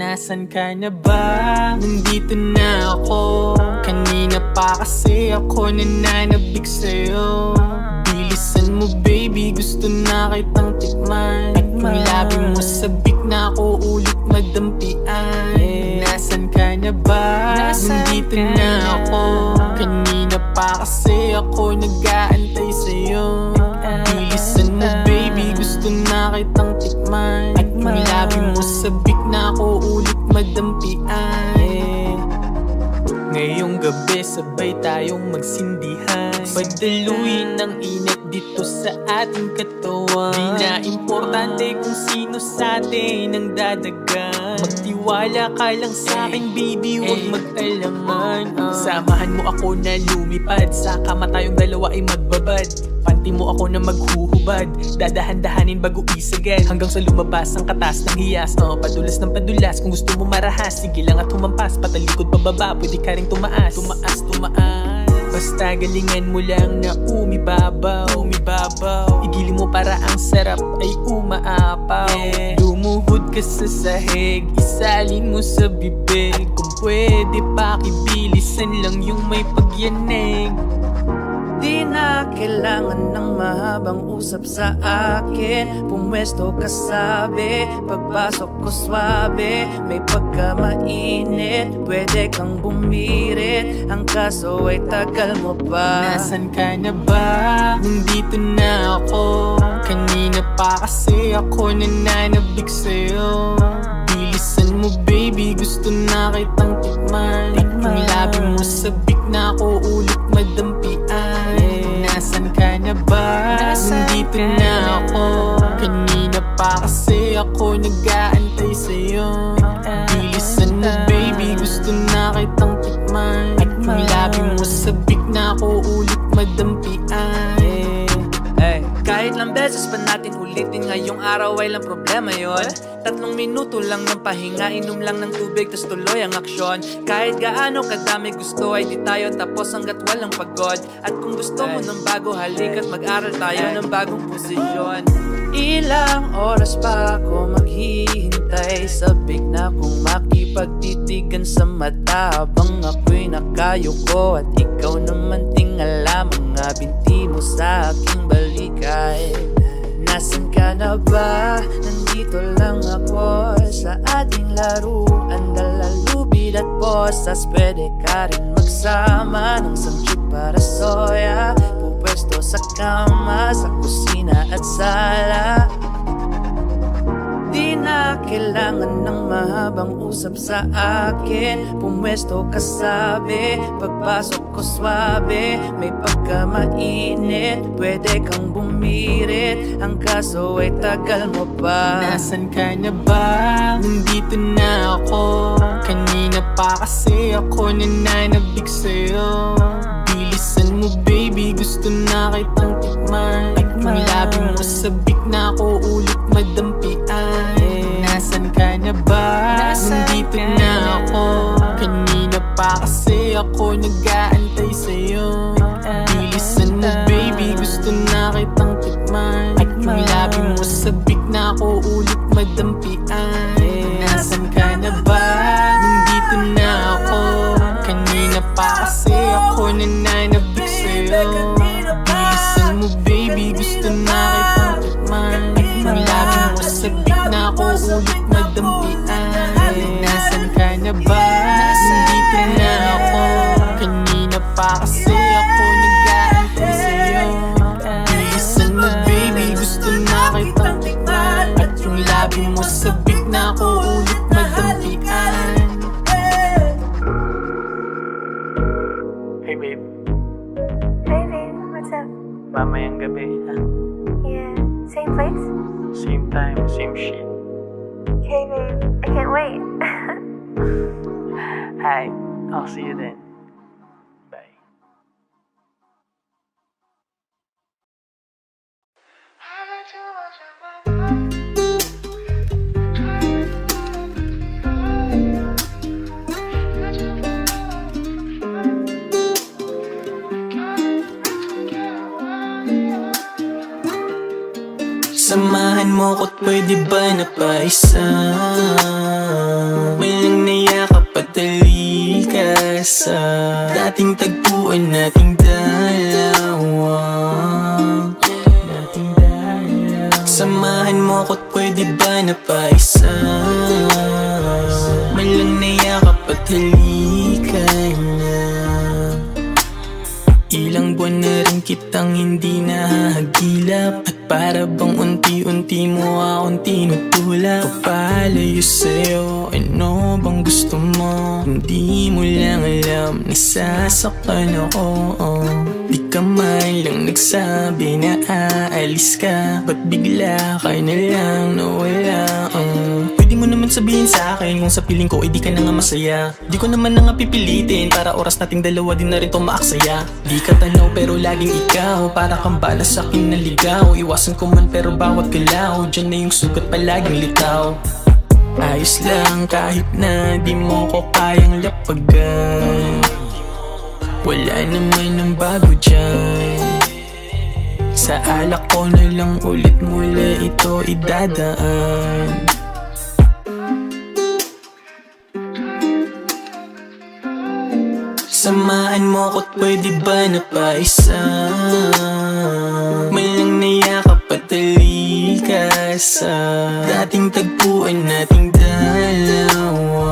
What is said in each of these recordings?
Nasaan ka na ba? Nandito na ako. Kanina pa kasi ako nananabik sa'yo. Bilisan mo baby, gusto na kitang tikman. At yung labi mo sabik na ako ulit madampian. Nasaan ka na ba? Nandito na ako. Kanina pa kasi ako nag-aantay sa'yo. Bilisan mo baby, gusto na kitang tikman. At yung labi mo sabik na ako ulit madampian. Ngayong gabi sabay tayong magsindihan. Pagdaluin ng init dito sa ating katawan. Di na importante kung sino sa atin ang dadagan. Magtiwala ka lang sa'kin baby, huwag mag-alangan. Samahan mo ako na lumipad. Sa kama tayong dalawa ay magbabad. Panty mo ako na maghuhubad. Dadahan-dahanin bago isagad. Hanggang sa lumabas ang katas ng hiyas. Padulas ng padulas, kung gusto mo marahas. Sige lang at humampas, patalikod pababa. Pwede ka rin tumaas, tumaas, tumaas. Basta galingan mo lang na umibabaw, umibabaw. Igili mo para ang sarap ay umaapaw. Lumuhod ka sa sahig, isalin mo sa bibig. Kung pwede pakibilisan lang yung may pagyanig. Di na kailangan ng mahabang usap sa akin. Pumwesto ka sabi, pagpasok ko swabe. May pagkamainit, pwede kang bumirit. Ang kaso ay tagal mo pa. Nasaan ka na ba? Nandito na ako. Kanina pa kasi ako nananabik sa'yo. Bilisan mo baby, gusto na kitang tikman. At yung labi mo sabik na ako ulit madampian. Nasaan ka na ba? Nandito na ako. Kanina pa kasi ako nag-aantay sa'yo. Bilisan mo baby, gusto na kitang tikman. At yung labi mo sabik na ako ulit madampian. Kahit lang beses pa natin ulitin, ngayong araw ay lang problema yon. 3 minuto lang ng pahinga, inom lang ng tubig, tas tuloy ang aksyon. Kahit gaano kadami gusto ay di tayo tapos hanggat walang pagod. At kung gusto mo ng bago, halik at mag-aral tayo ng bagong posisyon. Ilang oras pa ako maghihintay, sabik na kong makipagtitigan sa mata. Habang ako'y nakayuko at ikaw naman tingala mga binti mo sa aking balikay. Nasaan ka na ba? Nandito lang ako sa ating laruan. Dalalubid at posas, pwede ka rin magsama ng sangyup para soya. Pupwesto sa kama, sa kusina at sala. Di na kailangan ng mahabang usap sa akin. Pumwesto ka sabi, pagpasok ko swabe. May pagkamainit, pwede kang bumirit. Ang kaso ay tagal mo pa. Nasaan ka na ba? Nandito na ako. Kanina pa kasi ako nananabik sa'yo. Bilisan mo baby, gusto na kitang tikman. At yung labi mo sabik na ako ulit madampian. Nasaan ka na ba? Nandito na ako. Kanina pa kasi ako nag-aantay sa'yo. Bilisan mo baby, gusto na kitang tikman. At yung labi mo sabik na ako ulit madampian. Nasaan ka na ba? Nandito na ako. Kanina pa kasi ako nananabik sa'yo. Bilisan mo baby, gusto na kitang tikman. At yung labi mo sabik na ako ulit madampian. Nasaan ka na ba? Nandito na ako. Kanina pa kasi ako nag-aantay sa'yo. Bilisan mo baby, gusto na kitang tikman. At yung labi mo sabik na ako ulit madampian. Hey babe. Hey babe, what's up? Mamayang gabi, ha? Yeah, same place? Same time, same shit. Okay babe, I can't wait. Hi, I'll see you then. Bye. Samahan mo ko't pwede ba na paisa? sa dating tagpuan nating dalawa. Samahan mo ko't pwede ba na paisa? Man lang nayakap at halika na. Ilang buwan na rin kitang hindi nahagilap, at para bang unti-unti mo akong tinutulak. Papalayo sa'yo, ano bang gusto mo? Hindi mo lang alam, nasasaktan ako. Di ka man lang nagsabi na aalis ka, ba't bigla ka na lang nawala? Pwede mo naman sabihin sa akin kung sa piling ko, di ka na nga masaya. Di ko naman na nga pipilitin, para oras nating dalawa din na rin to maaksaya. Di ka tanaw pero laging ikaw, para kang bala sa akin na ligaw. Iwasan ko man pero bawat galaw, dyan na yung sugat palaging litaw. Ayos lang kahit na di mo ko kayang lapagan, wala naman ang bago dyan. Sa alak ko na lang ulit muli ito idadaan. Samahan mo ko't pwede ba na paisa? May lang nayakap at halika sa dating tagpuan nating dalawa.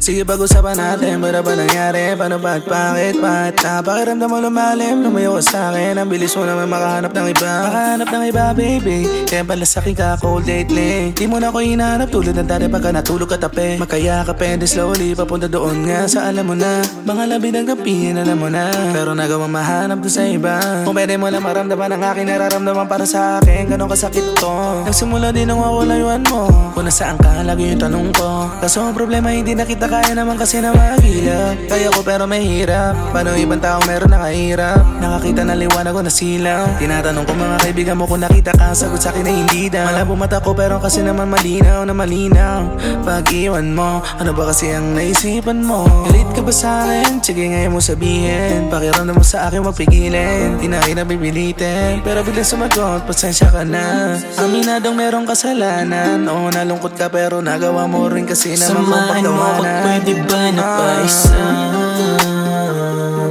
Sige, pag-usapan natin, para ba nangyari? Paano ba at bakit? Ba't napakiramdam mo lumalim? Lumayo ka sa'kin, ang bilis mo naman makahanap ng iba. Makahanap ng iba, baby, kaya pala sa'kin ka cold lately. Di mo na ako hinahanap tulad ng dati pagka natulog ka tabi. Magkayakap and slowly, papunta doon nga sa alam mo na. Mga labi ng gabi, alam mo na, pero nagawa mahanap doon sa iba. Kung pwede mo lang maramdaman ang aking nararamdaman para sa akin, ganun kasakit to. Nagsimula din nung mawalayuan mo, kung nasaan ka, lagi yung tanong ko. Kaso ang problema hindi nakita kaya naman kasi na magilap. Kaya ko pero mahirap, paano ibang tao meron nakahirap? Nakakita na liwanag ko na silaw. Tinatanong ko mga kaibigan mo kung nakita ka, sagot sa'kin na hindi daw. Malabo mata ko pero kasi naman malinaw na malinaw. Pag-iwan mo, ano ba kasi ang naisipan mo? Galit ka ba sa'kin? Sige ngayon mo sabihin, pakiramdam mo sa akin wag pigilin. Di na rin nabibilitin, pero biglang sumagot, pasensya ka na. Aminadong merong kasalanan, oo nalungkot ka pero nagawa mo rin kasi naman mapagtawanan. Pwede ba na paisa?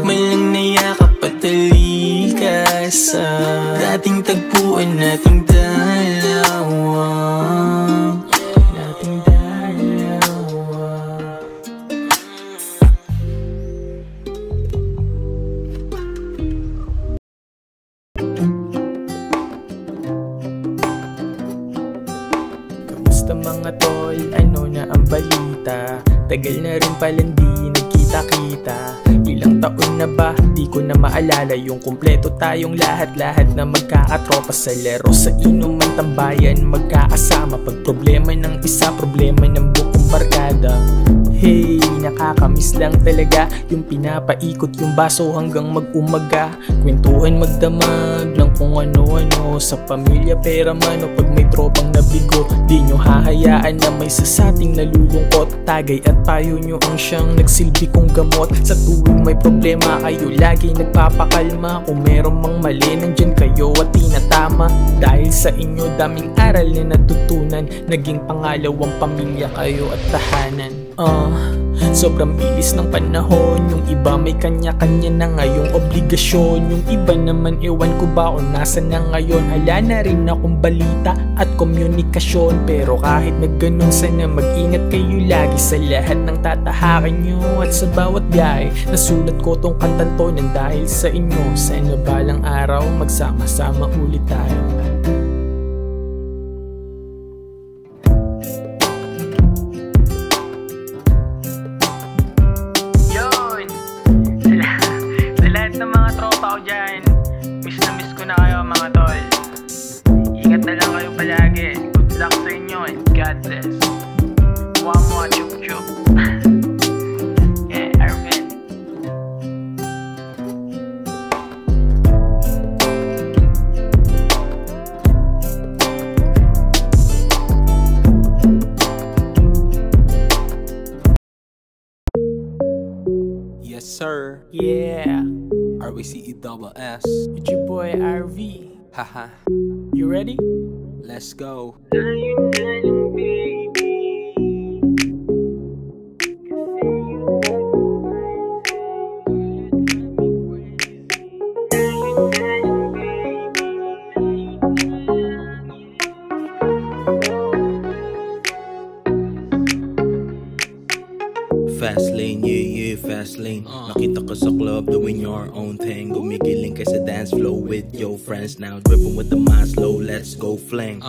May lang nayakap at halika sa dating tagpuan nating dalawa. Nating dalawa. Kamusta mga tol? Ano na ang balita? Tagal na rin palang di nagkita-kita. Ilang taon na ba? Di ko na maalala. Yung kumpleto tayong lahat-lahat na magkakatropa sa laro. Sa inuman tambayan, magkakasama. Pag problema ng isa, problema ng buong barkada. Hey, nakakamiss lang talaga yung pinapaikot yung baso hanggang mag-umaga. Kwentuhan magdamag lang kung ano-ano sa pamilya, pera man o pag may tropang nabigo. Di nyo hahayaan na may sasating nalulungkot. Tagay at payo nyo ang siyang nagsilbi kong gamot. Sa tuwing may problema kayo lagi nagpapakalma. Kung meron mang mali nandyan kayo at tinatama. Dahil sa inyo daming aral na natutunan. Naging pangalawang pamilya kayo at tahanan. Sobrang bilis ng panahon. Yung iba may kanya-kanya na ngayong obligasyon. Yung iba naman ewan ko ba kung nasan na ngayon. Hala na rin akong balita at komunikasyon. Pero kahit na ganun, sana mag-ingat kayo lagi sa lahat ng tatahakan nyo. At sa bawat biyahe, nasulat ko tong kantang to nang dahil sa inyo. Sana balang araw magsama-sama ulit tayo. Ingat na lang kayo palagi. Good luck sa inyo and God bless. One more chuk-chuk. Yeah, Arvin. Yes sir, Yeah, RVCESS. it's your boy RV. Haha, You ready? let's go. Tayo na lang baby, fast lane, yeah, fast lane. Nakita ko sa club doing your own thing. Gumigiling ka sa dance floor with your friends. Now dripping with the Maslow, let's go fling.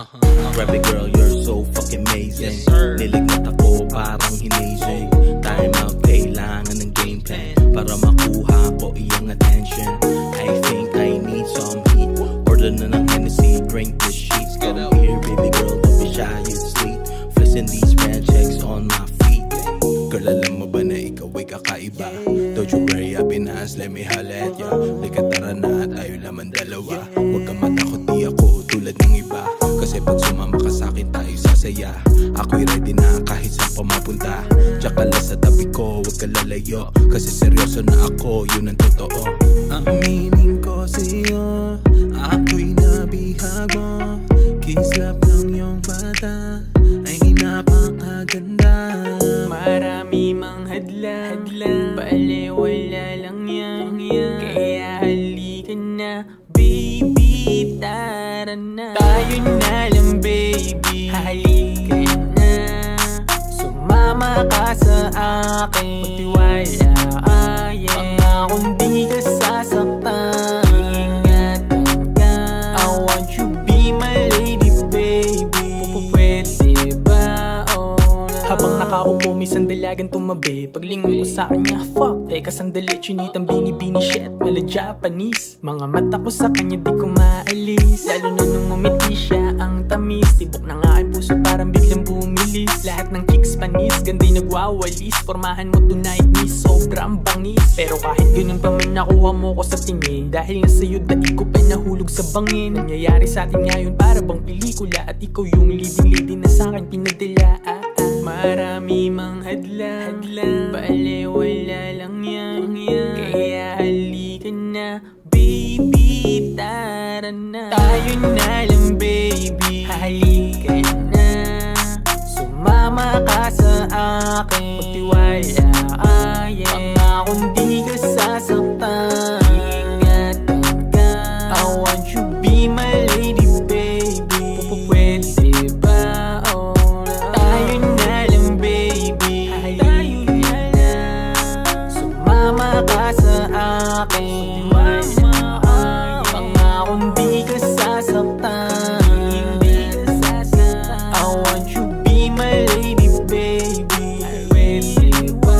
Grab it girl, you're so fucking amazing. Nilignat ako parang hinazing. Time out, kailangan ng game plan para makuha ko iyong attention. I think I need some heat. Order na ng Hennessy, drink the sheets. Come here baby girl, don't be shy, you sleep. Flexing these brand checks on my feet. Girl, alam mo ba na ikaw ay kakaiba? Don't you worry, I've been asked, let me holla at ya. Lika tara na, tayo naman dalawa. Huwag kang matakot, di ako tulad ng iba. Kasi pag sumama ka sa'kin, tayo sasaya. Ako'y ready na kahit saan pa mapunta. Diyak ka lang sa tabi ko, huwag ka lalayo. Kasi seryoso na ako, yun ang totoo. Aminin ko sa'yo, ako'y nabihag mo. Kislap ng iyong mata ay napakaganda. Marami mang hadlang, bale wala lang yan. Kaya halika na, baby, tara na. Tayo na lang baby, halika na. Sumama ka sa akin, magtiwala pangakong di ka sasaktan. Ingatan ka, I want you be my lady baby. Pwede ba? Habang nakaupo may sandalagan tumabi. Paglingon ko sa kanya, fuck, teka sandali, chinitang bini-bini shit, mala Japanese. Mga mata ko sa kanya di ko maalis. Lalo na nung umiti siya, ang tamis. Tibok na nga ang puso parang biglang bumilis. Lahat ng kicks panis, ganda'y nagwawalis. Pormahan mo tonight miss, sobrang bangis. Pero kahit ganun pa man nakuha mo ko sa tingin. Dahil nga sa'yo dati ko pa nahulog sa bangin. Nangyayari sa atin ngayon para bang pelikula. At ikaw yung leading lady na sa'kin pinadala. Marami mang hadlang, bale wala lang yan. Kaya halika na, baby, tara na. Tayo na lang baby, halika na. Sumama ka sa akin, magtiwala pangakong di ka sasaktan. Ingatan ka, I want you be my lady baby. Pwede ba? Tayo na lang baby, tayo na lang. Sumama ka sa akin, pangakong di ka sasaktan. I want you be my lady baby. Pwede ba?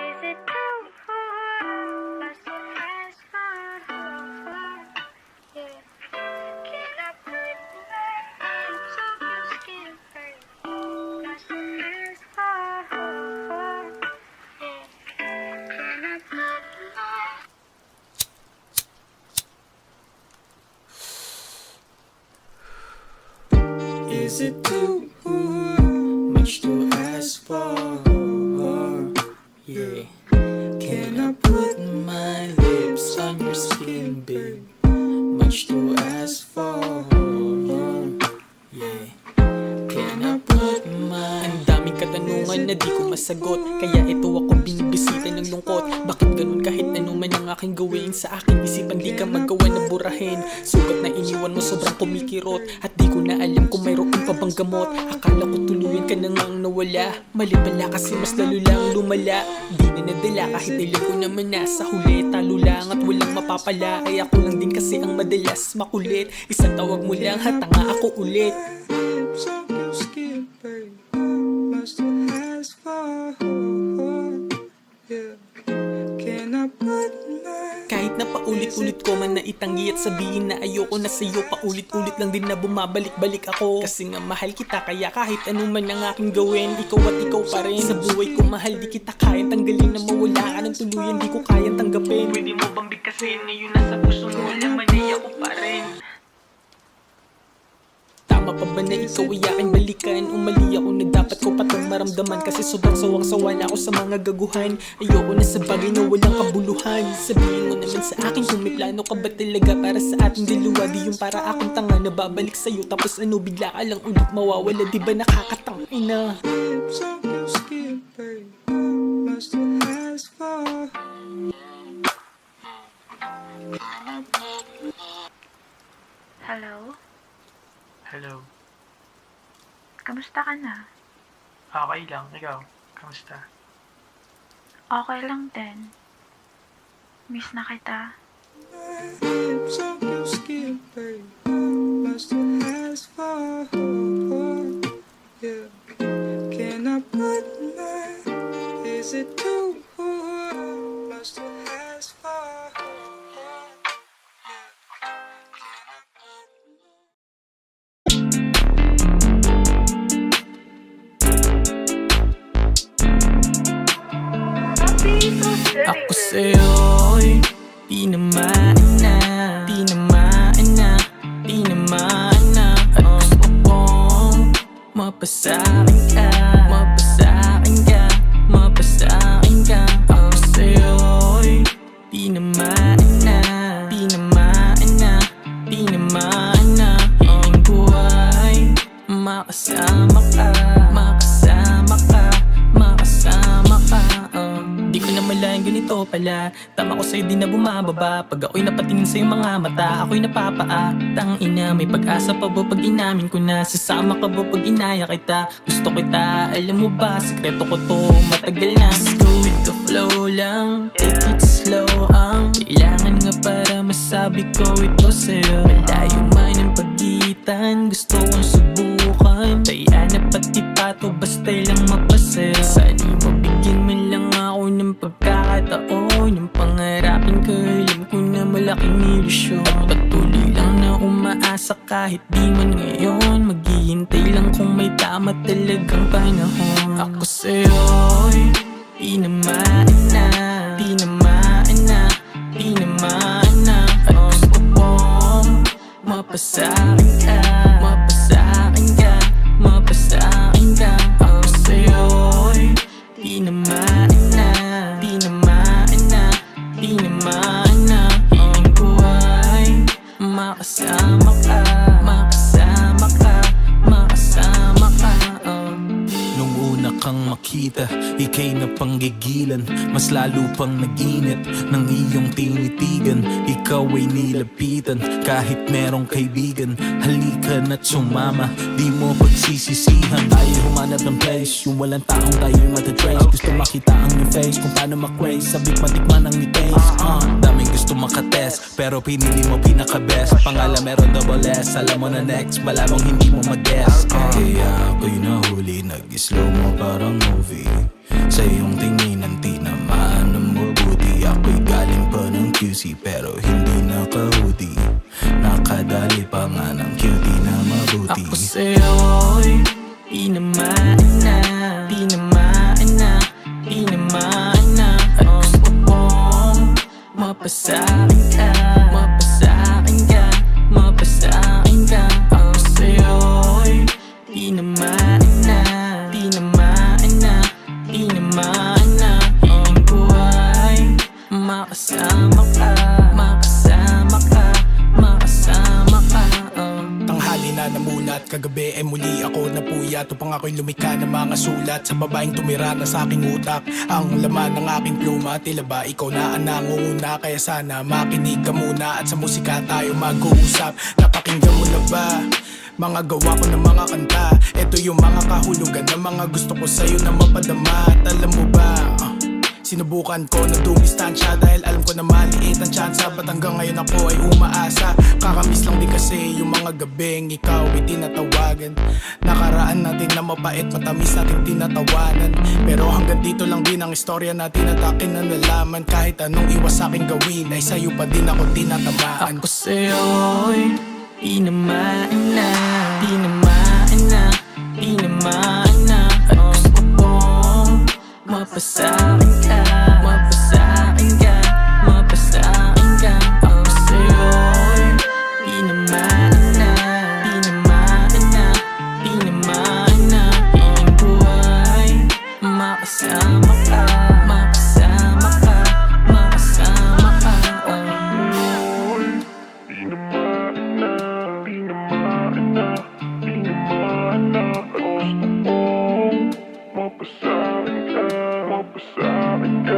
Is it too hard? Must you ask for? Yeah. Can I put my hands on your skin, baby? Must you ask for? Yeah. Can I put my Is it too much to ask for? Yeah. Can I put my lips on your skin, babe? Much to ask for. Yeah. Can I put my... Ang daming katanungan na di ko masagot. Kaya ito ako binibisita ng lungkot. Bakit ganun kahit ano man ang aking gawin? Sa aking isipan di ka magawa na burahin. Sugat na iniwan mo sobrang kumikirot. At di ko na alam kung mayroon pa bang gamot. Akala ko tuluyan ka na ngang nawala. Mali pala kasi mas lalo lang lumala. Di na nadala kahit alam ko naman nasa huli. Talo lang at walang mapapala. Ay ako lang din kasi ang madalas makulit. Isang tawag mo lang at tanga ako ulit. Kahit na paulit-ulit ko man na itanggi at sabihin na ayoko na sa'yo, paulit-ulit lang din na bumabalik-balik ako. Kasi nga mahal kita kaya kahit ano man ang aking gawin, ikaw at ikaw pa rin. Sa buhay ko mahal di kita kayang tanggalin, na mawala ka ng tuluyan di ko kayang tanggapin. Pwede mo bang bigkasin ngayon nasa puso mo, naman ay ako pa rin. Tama pa ba na ikaw ay aking balikan? Umali ako na dapat ko pa tong maramdaman. Kasi sobrang sawang-sawa na ako sa mga gaguhan. Ayoko na sa bagay na walang kabuluhan. Sabihin mo naman sa akin kung may plano ka ba talaga para sa ating dalawa. Di yung para akong tanga na babalik sa'yo, tapos ano bigla ka lang ulit mawawala. Di ba nakakatangin na? Hello? Kamusta ka na? Okay lang, ikaw. Kamusta? Okay lang din. Miss na kita. Can I put my, is it too lost to ask for? Ako sa'yo'y di na maana, di na maana, di na maana. At gusto kong mapasakin ka, mapasakin ka, mapasakin ka. Ako sa'yo'y di na maana, di na maana, di na maana. Ang buhay makasama ka, makasama ka, makasama ka. Di ko na malayan ganito pala. Tama ko sa'yo di na bumababa. Pag ako'y napatingin sa'yo mga mata, ako'y napapaa. Tangina, may pag-asa pa ba pag inamin ko na? Sasama ka ba pag inaya kita? Gusto kita, alam mo ba? Sekreto ko to, matagal na. Let's go with the flow lang, take it slow. Ang kailangan nga para masabi ko ito sa'yo. Malayo man ang pagitan, gusto kong subukan. Kaya na pati pato, basta lang mapasaya. Sana'y mabigyan man lang ako ng pagkakataon. Yung pangarapin ko, alam ko na malaking ilusyon. Patuloy lang na umaasa kahit di man ngayon. Maghihintay lang kung may tama talagang panahon. Ako sa'yo'y di na maana, di na maana, di na maana. At gusto kong mapasakin ka, mapasakin ka, mapasakin ka. Ako sa'yo'y di na maana, di na maana, di na maana. Ang buhay makasama ka, makasama ka, makasama ka. Nung una kang makita, ika'y napanggigilan. Mas lalo pang naginit ng iyong tinitigan. Ikaw ay nilapitan kahit merong kaibigan. Halika na't sumama, di mo pagsisisihan. Tayo humanap ng place, yung walang taong tayo'y matatrace. Gusto makita ang new face, kung paano makraze. Sabik matikman ang ni-taste. Daming gusto makatest, pero pinili mo pinaka-best. Pangalan meron double S, alam mo na next, malamang hindi mo mag-guess. Kaya ako'y nahuli, nag-slow mo parang movie. Sa iyong tingin ang tinamaan ng mabuti. Ako'y galing pa ng QC pero hindi naka-hoodie. Nakadali pa nga ng cutie na mabuti. Ako sa'yo'y di na maana, di na maana, di na maana. At gusto kong mapasakin ka, mapasakin ka, mapasakin ka. Ako sa'yo'y di na maana, di na maana, di na maana. Ang buhay makasama ka, makasama ka, makasama ka. Tanghali na namulat, kagabi ay muli ako napuyat. Upang ako'y lumika ng mga sulat sa babaeng tumira na sa aking utak. Ang laman ng aking pluma, tila ba ikaw na ang nangunguna? Kaya sana makinig ka muna at sa musika tayo mag-uusap. Napakinggan mo na ba mga gawa ko ng mga kanta? Ito yung mga kahulugan ng mga gusto ko sa'yo na mapadama. At alam mo ba, sinubukan ko na dumistansya dahil alam ko na maliit ang tsansa. Ba't hanggang ngayon ako ay umaasa? Kakamiss lang din kasi yung mga gabing ikaw ay tinatawagan. Nakaraan natin na mapait, matamis natin tinatawanan. Pero hanggang dito lang din ang istorya natin at akin na nalaman. Kahit anong iwas aking gawin ay sa'yo pa din ako tinatamaan. Ako sa'yo'y di na maana, di na maana, di na maana. At gusto kong mapasakin ka, mapasakin ka, mapasakin ka. Ako sa'yo'y di na maana, di na maana, di na maana. Ang buhay makasama ka, makasama ka, makasama ka. Di na maana, di na maana, di na maana. At gusto kong mapasakin ka, mapasakin ka.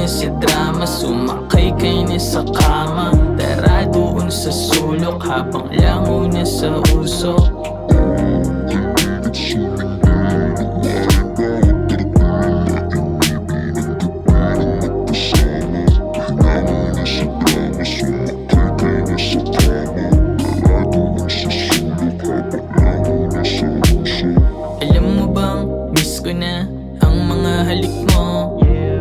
na sa drama, sumakay kayo na sa kama. Tara doon sa sulok habang lango na sa usok. Alam mo bang miss ko na ang mga halik mo?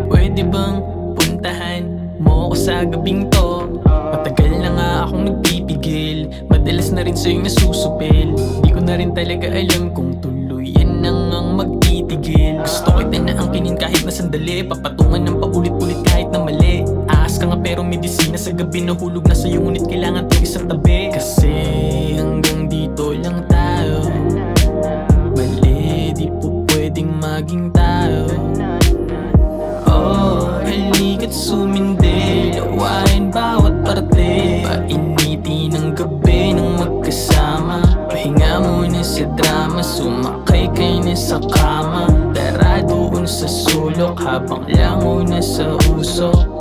Pwede bang puntahan mo ko sa gabing to? Matagal na nga akong nagpipigil, madalas na rin sa'yo nasusupil. Di ko na rin talaga alam kung tuluyan nang ang magtitigil. Gusto kita na angkinin kahit na sandali, papatungan ng paulit-ulit kahit na mali. Aas ka nga pero medisina sa gabi, nahulog na sa'yo ngunit kailangan tayo sa tabi. Kasi hanggang dito lang tayo, mali di po pwedeng maging tao. Oh, halika't sumindi, lawain bawat parte, painitin ang gabi ng magkasama. Pahinga muna sa drama, sumakay kayo na sa kama. Tara doon sa sulok habang lango na sa usok.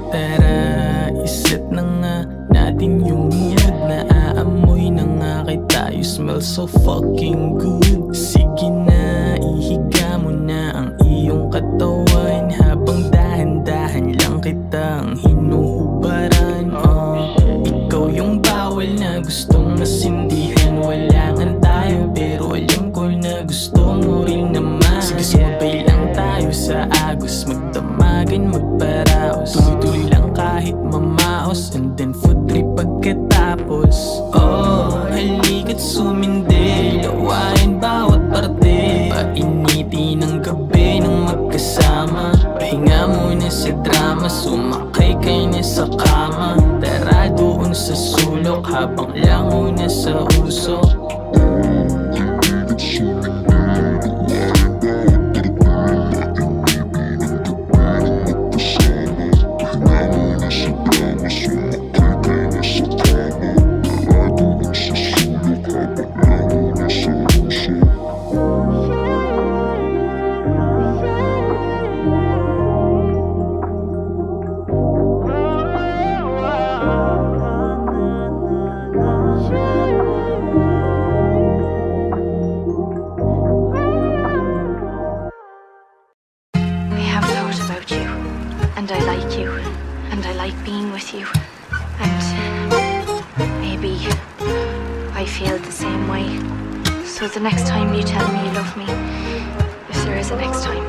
Tara, iset na nga natin yung mood, na aamoy na nga kita. You smell so fucking good. Sige na, ihiga mo na ang iyong katawan habang dahan-dahan lang kitang hinuhubaran. Ikaw yung bawal na gustong masindihan. Wala nga tayo pero alam ko na gusto mo rin naman. Sige sumabay lang tayo sa agos, magdamagan, magparaos. Tuloy-tuloy lang kahit mamaos, and then food trip pagkatapos. Oh, halika't sumindi, lawain bawat parte, painitin ang gabi ng magkasama. Pahinga muna sa drama, sumakay kayo na sa kama. Tara doon sa sulok habang lango na sa usok. And I like you, and I like being with you, and maybe I feel the same way. So the next time you tell me you love me, if there is a next time,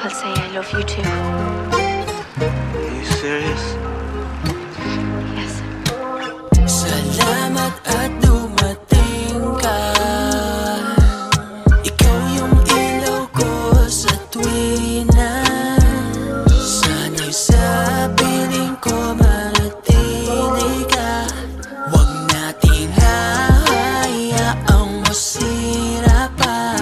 I'll say I love you too. Are you serious? Yes. Salamat at dumating ka. Ikaw yung ilaw ko sa tuwina. Sana'y sa piling ko manatili ka. Huwag nating hahayaang masira pa.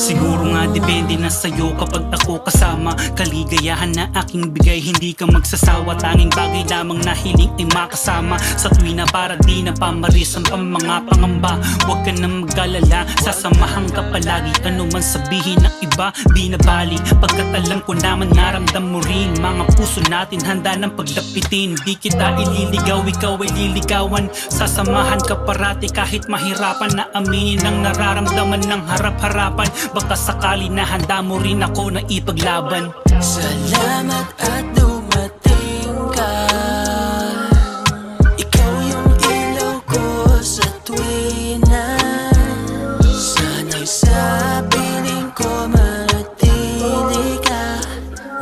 Siguro nga depende na sa'yo kapag ako kasama. Kaligayahan na aking bigay, hindi ka magsasawa. Tanging bagay lamang na hiling ay makasama sa tuwina para di na pamaris ang mga pangamba. Huwag ka na mag-alala, sasamahan ka palagi. Ano man sabihin ng iba, di na bali. Pagkat alam ko naman naramdam mo rin. Mga puso natin handa ng pagdapitin. Di kita ililigaw, ikaw ay liligawan. Sasamahan ka parati kahit mahirapan na aminin ang nararamdaman ng harap-harapan. Baka sakali na handa mo rin ako na ipaglaban. Salamat at dumating ka. Ikaw yung ilaw ko sa tuwina. Sana'y sa piling ko manatili ka.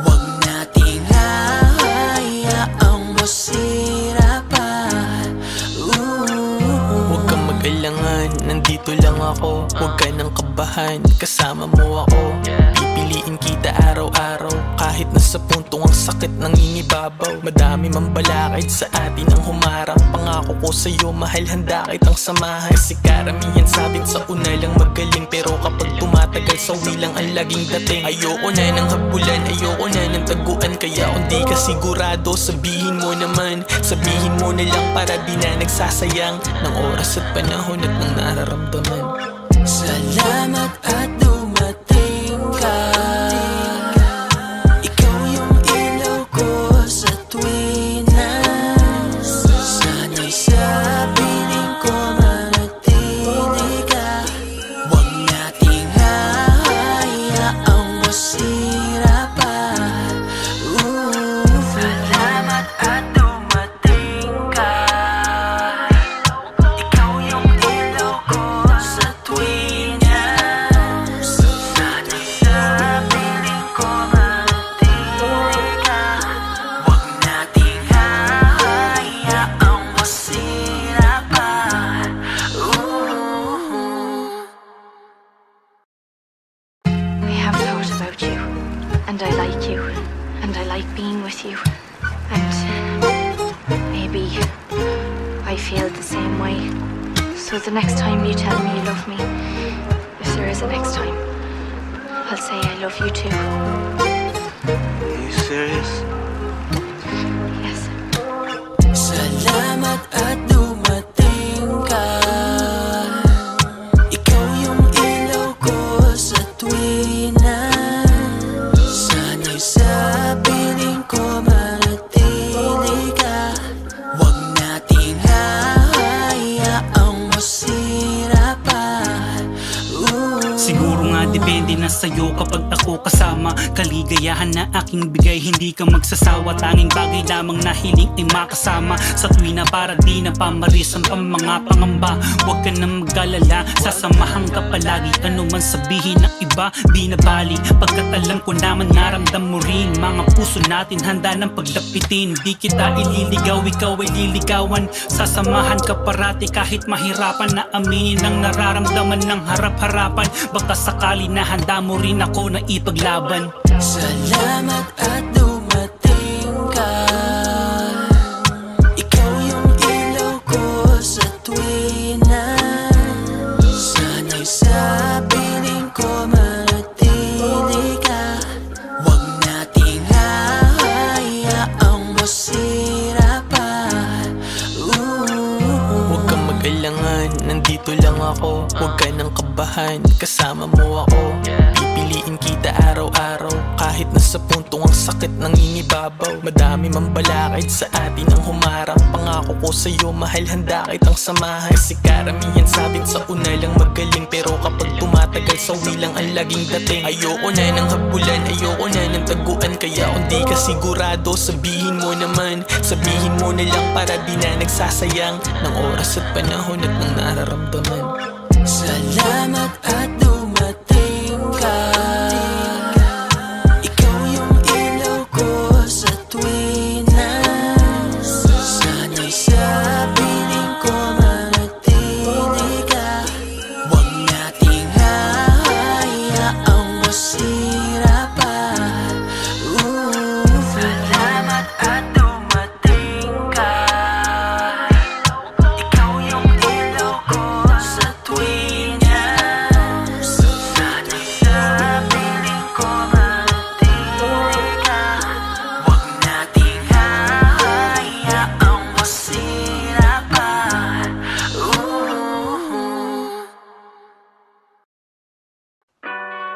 Huwag nating hahayaang masira pa. Huwag kang mag-alangan, nandito lang ako. ako. Huwag ka nang kabahan, kasama mo ako. Pipiliin kita araw-araw, kahit nasa puntong ang sakit nangingibabaw. Madami man balakid sa atin ang humarang. Pangako ko sa'yo, mahal, handa kitang samahan. Kasi karamihan sabing sa una lang magaling, pero kapag tumatagal sa wilang ang laging dating. Ayoko na ng habulan, ayoko na ng taguan. Kaya kung di ka sigurado, sabihin mo naman. Sabihin mo na lang para di na nagsasayang ng oras at panahon at ng nararamdaman. Salamat at dumating ka. Ikaw yung ilaw ko sa tuwin na sana'y sa piling ko manatili ka. Huwag nating hahayaang masira pa. Salamat at dumating ka. Ikaw yung ilaw ko sa tuwin na sana'y sa piling ko manatili ka. Huwag nating hahayaang masira pa. I have thought about you, and I like you, and I like being with you, and maybe I feel the same way. So the next time you tell me you love me, if there is a next time, I'll say I love you too. Are you serious? Yes. Salamat at dumating ka. Ikaw yung ilaw ko sa tuwin na sana'y sa piling ko manatili ka. Huwag nating hahayaang masira pa. Siguro nga depende na sa'yo kapag ako kasama. Kaligayahan na aking bigay, hindi ka magsasawa. Tanging bagay lamang na hiling ay makasama sa tuwina para di na pamaris ang mga pangamba. Huwag ka na mag-alala, sasamahan ka palagi. Ano man sabihin ng iba, di na bali. Pagkat alam ko naman naramdam mo rin. Mga puso natin handa ng pagdapitin. Di kita ililigaw, ikaw ay liligawan. Sasamahan ka parati kahit mahirapan na aminin ang nararamdaman ng harap-harapan. Baka sakali na handa mo rin ako na ipaglaban. Salamat at dumating ka. Ikaw yung ilaw ko sa tuwin na sana'y sa piling ko manatili ka. Huwag nating hahayaang masira pa. Huwag kang mag-alangan, nandito lang ako. Huwag ka nang kabahan, kasama mo ako. Pipiliin kita araw-araw, kahit nasa puntong ang sakit nangingibabaw. Madami man balakid sa atin ang humarang. Pangako ko sa'yo, mahal, handa kitang samahan. Kasi karamihan sabing sa una lang magaling, pero kapag tumatagal sa wilang ang laging dating. Ayoko na ng habulan, ayoko na ng taguan. Kaya kung di ka sigurado, sabihin mo naman. Sabihin mo na lang para di na nagsasayang ng oras at panahon at ng nararamdaman. Salamat at dumating ka. Ikaw yung ilaw ko sa tuwin na sana'y sa piling ko manatili ka. Huwag nating hahayaang masira pa. Salamat at dumating ka. Ikaw yung ilaw ko sa tuwin na sana'y sa piling ko manatili ka. Huwag nating hahayaang masira pa.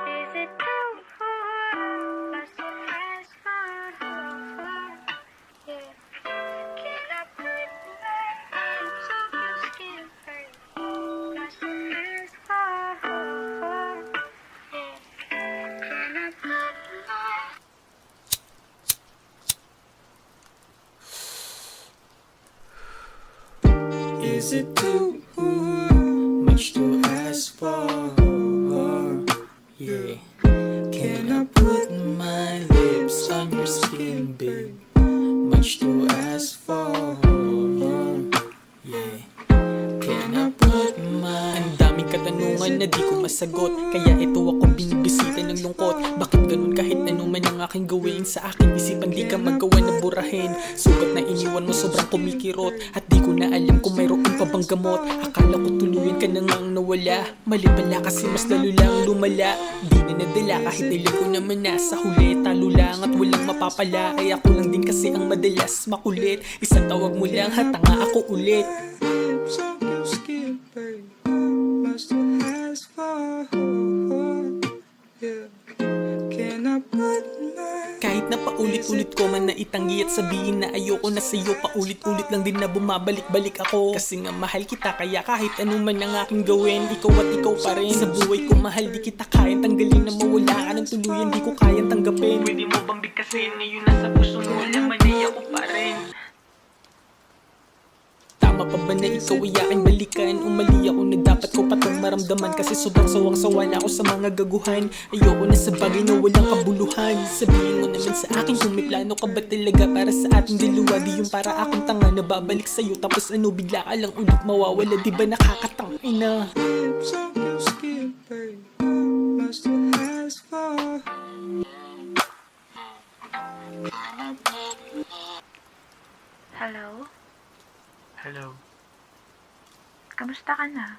Is it too hard? Must you fast forward? Yeah. Can I put my hands on your skin, baby? Must you fast forward? Yeah. Can I put my Is it too much to ask for? Yeah. Can I put my lips on your skin, babe? Much to ask for? Yeah. Can I put my... Ang daming katanungan sagot. Kaya ito ako binibisita ng lungkot. Bakit ganun kahit ano man ang aking gawin? Sa aking isipan di ka magawa na burahin. Sugat na iniwan mo sobrang kumikirot. At di ko na alam kung mayroon pa bang gamot. Akala ko tuluyan ka na ngang nawala. Mali pala kasi mas lalo lang lumala. Di na nadala kahit alam ko naman na sa huli talo lang at walang mapapala. Ay ako lang din kasi ang madalas makulit. Isang tawag mo lang hatanga ako ulit. Kahit na paulit-ulit ko man na itanggi at sabihin na ayoko na sa'yo, paulit-ulit lang din na bumabalik-balik ako. Kasi nga mahal kita kaya kahit ano man ang aking gawin, ikaw at ikaw pa rin. Sa buhay ko mahal di kita kayang tanggalin, na mawala ka ng tuluyan di ko kayang tanggapin. Pwede mo bang bigkasin ngayon nasa puso mo, alam ay ako pa rin. Tama pa ba na ikaw ay aking balikan? Umali ako na dapat ko pa itong maramdaman. Kasi sobrang sawang-sawa na ako sa mga gaguhan. Ayoko na sa bagay na walang kabuluhan. Sabihin mo naman sa akin kung may plano ka ba talaga para sa ating dalawa. Di yung para akong tanga na babalik sa'yo tapos ano bigla ka lang ulit mawawala. Di ba nakakatangin na? Hello? Hello. Kamusta ka na?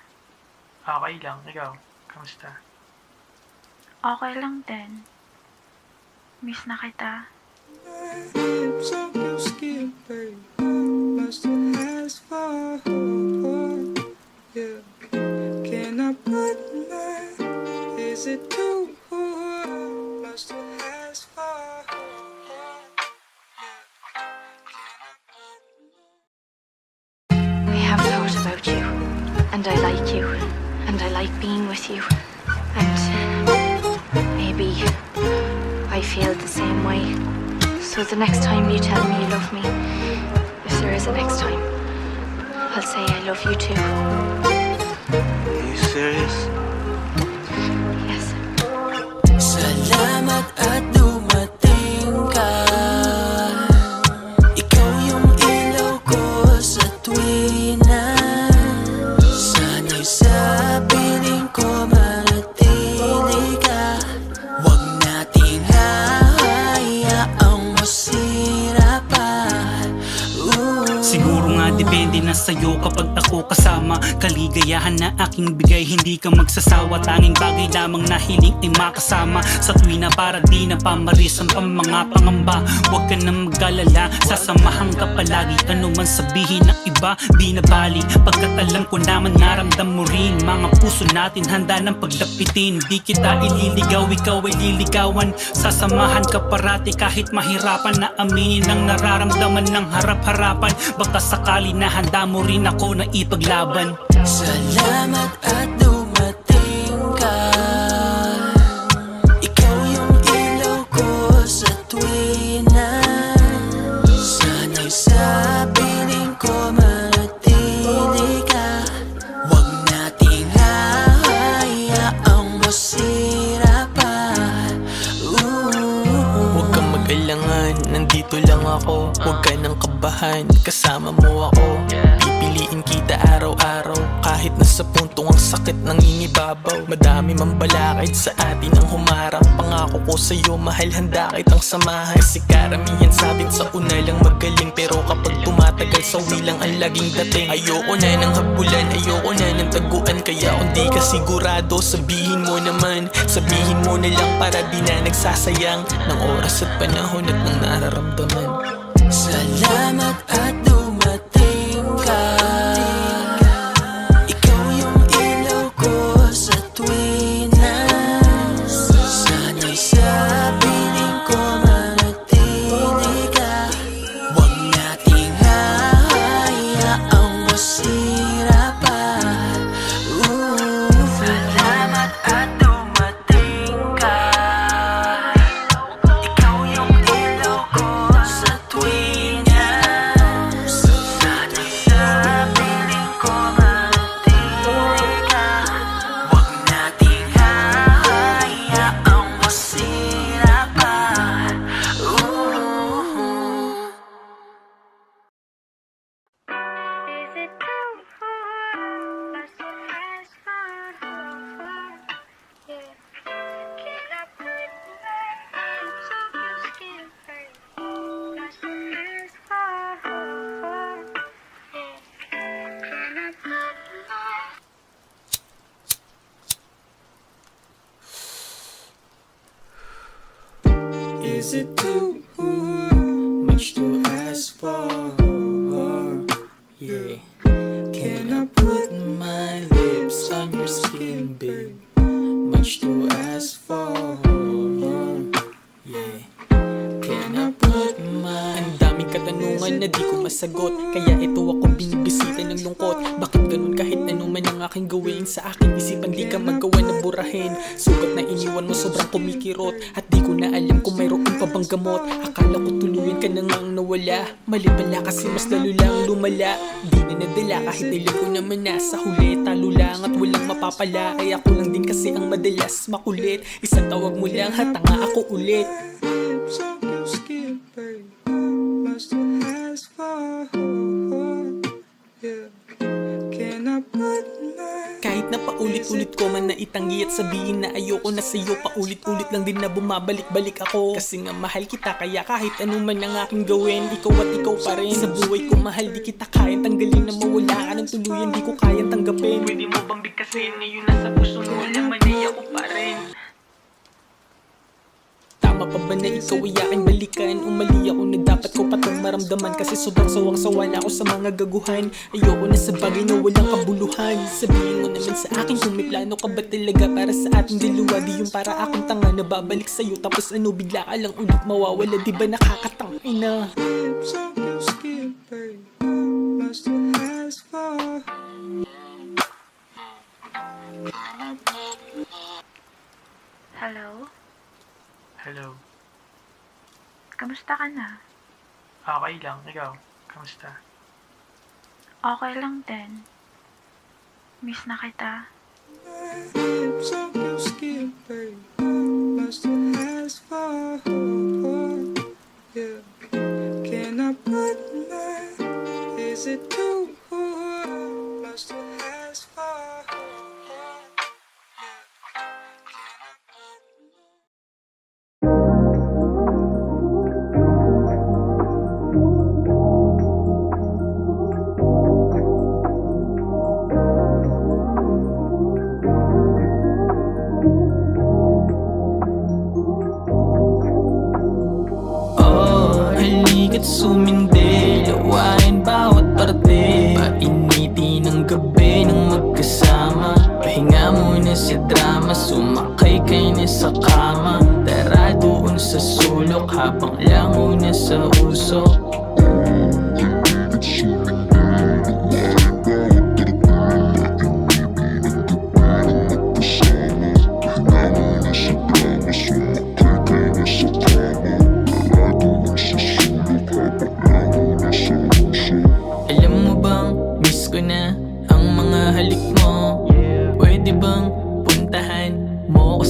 Okay lang. Ikaw? Kamusta? Okay lang din. Miss na kita. And I like you, and I like being with you, and maybe I feel the same way. So the next time you tell me you love me, if there is a next time, I'll say I love you too. Are you serious? Yes. Salamat at dumating ka. Ikaw yung ilaw ko sa tuwina. Sa piling ko manatili ka. Huwag nating hahayaang masira pa. Siguro nga depende na sa'yo kapag ako kasama. Kaligayahan na aking bigay, hindi ka magsasawa. Tanging bagay lamang na hiling ay makasama. Sa tuwina para di na pamaris ang mga pangamba. Huwag ka na mag-alala, sasamahan ka palagi. Ano man sabihin ng iba, di na bali. Pagkat alam ko naman naramdam mo rin. Mga puso natin handa ng pagdapitin. Di kita ililigaw, ikaw ay liligawan. Sasamahan ka parati kahit mahirapan na aminin ang nararamdaman ng harap-harapan. Baka sakali na handa mo rin ako na ipaglaban. Salamat at dumating ka. Ikaw yung ilaw ko sa tuwina. Sana'y sa piling ko manatili ka. Huwag nating hahayaang masira pa. Huwag kang mag-alangan, nandito lang ako. Huwag ka nang kabahan, kasama mo ako. Pipiliin kita araw-araw, kahit nasa puntong ang sakit ng inibabaw. Madami man balakid sa atin ang humarang. Pangako ko sa'yo, mahal, handa kitang samahan. Kasi karamihan sabing sa una lang magaling, pero kapag tumatagal sawi lang ang laging dating. Ayoko na ng habulan, ayoko na ng taguan. Kaya kung di ka sigurado, sabihin mo naman. Sabihin mo na lang para di na nagsasayang ng oras at panahon at ng nararamdaman. Salamat at dumating ka. Ikaw yung ilaw ko sa tuwina. Sana'y sa piling ko manatili ka. Huwag nating hahayaang masira pa. Salamat at dumating ka. Ikaw yung ilaw ko sa tuwina. Is it too much to ask for? Yeah. Can I put my lips on your skin, babe? Much to ask for. Yeah. Can I put my... Ang daming katanungan na di ko masagot, kaya ito ako binibisita ng lungkot. Bakit ganun kahit ano man ang aking gawin? Sa aking isipan di ka magawa na burahin. Sugat na iniwan mo sobrang kumikirot, at di ko na alam kung mayroon pa bang gamot. Akala ko tuluyan ka na ngang nawala, mali pala kasi mas lalo lang lumala. Di na nadala kahit alam ko naman na sa huli talo lang at walang mapapala. Ay ako lang din kasi ang madalas makulit. Isang tawag mo lang hatanga ako ulit. Kahit na paulit-ulit ko man na itanggi at sabihin na ayoko na sa'yo, paulit-ulit lang din na bumabalik-balik ako. Kasi nga mahal kita, kaya kahit ano man ang aking gawin, ikaw at ikaw pa rin. Sa buhay ko mahal, di kita kayang tanggalin. Na mawala ka ng tuluyan, di ko kayang tanggapin. Pwede mo bang bigkasin, ngayon nasa puso mo, laman ay ako pa rin. Tama pa ba na ikaw ay aking balikan? Umali ako na dapat ko pa tong maramdaman, kasi sobrang sawang-sawa na ako sa mga gaguhan. Ayoko na sa bagay na walang kabuluhan. Sabihin mo naman sa akin kung may plano ka ba talaga para sa ating dalawa. Di yung para akong tanga na babalik sa'yo, tapos ano bigla ka lang ulit mawawala. Di ba nakakatangin na? Hello? Hello. Kamusta ka na? Okay lang. Ikaw? Kamusta? Okay lang din. Miss na kita. Can I put my... Is it too much to ask for? Sumindi, lawain bawat parte. Painitin ang gabi ng magkasama. Pahinga muna sa drama, sumakay kayo na sa kama. Tara doon sa sulok habang lango na sa usok.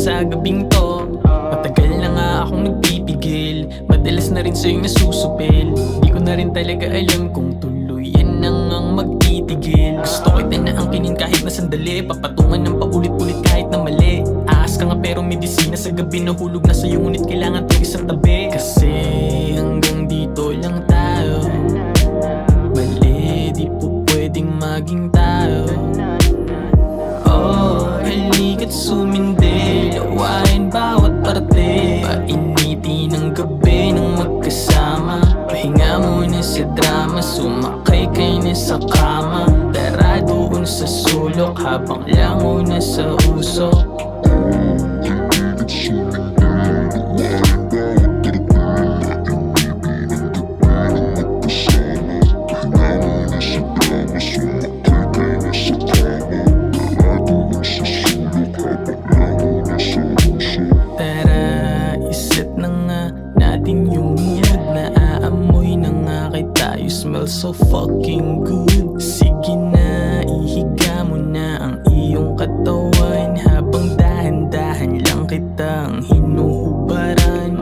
Sa gabing to, matagal na nga akong nagpipigil. Madalas na rin sa'yo nasusupil. Di ko na rin talaga alam kung tuluyan nang ang magtitigil. Gusto kita na angkinin kahit na sandali, papatungan ng paulit-ulit kahit na mali. Aas ka nga pero medisina sa gabi, nahulog na sa'yo ngunit kailangan tayo isang tabi. Kasi hanggang dito lang tayo, mali di po pwedeng maging tao. Oh, halika't sumindi, lawain bawat parte. Painitin ang gabi ng magkasama. Pahinga muna sa drama, sumakay kayo na sa kama. Tara doon sa sulok habang lango na sa usok. So fucking good. Sige na, ihiga mo na ang iyong katawan habang dahan-dahan lang kitang hinuhubaran.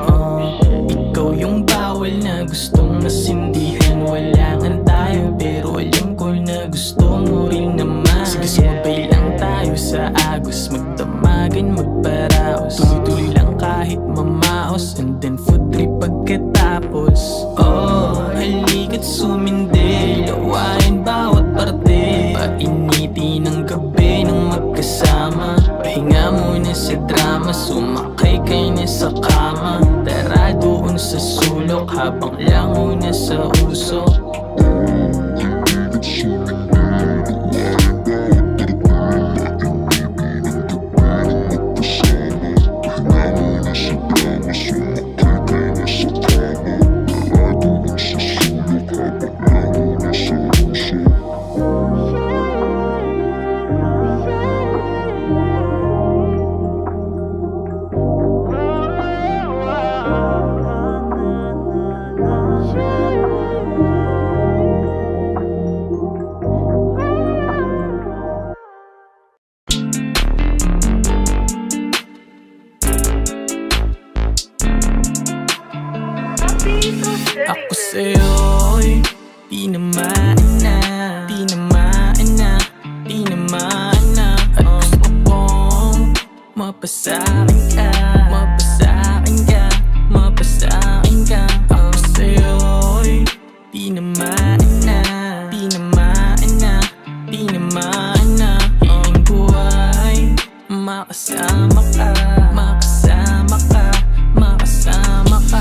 Ikaw yung bawal na gustong masindihan. Walangan tayo pero alam ko na gusto mo rin naman. Sige sumabay lang tayo sa agos, magdamagan, magparaos. Tuloy-tuloy lang kahit mamaos, and then food trip pagkatapos. Oh, halika't sumindi, lawain bawat parte. Painitin ang gabi ng magkasama. Pahinga muna sa drama, sumakay kayo na sa kama. Tara doon lang sa sulok habang lango na sa usok. Ako sa'yo'y di naman na, di naman na, di naman na. At gusto kong mapasakin ka, mapasakin ka, mapasakin ka. Ako sa'yo'y di naman na, di naman na, di naman na. Ang buhay makasama ka, makasama ka, makasama ka.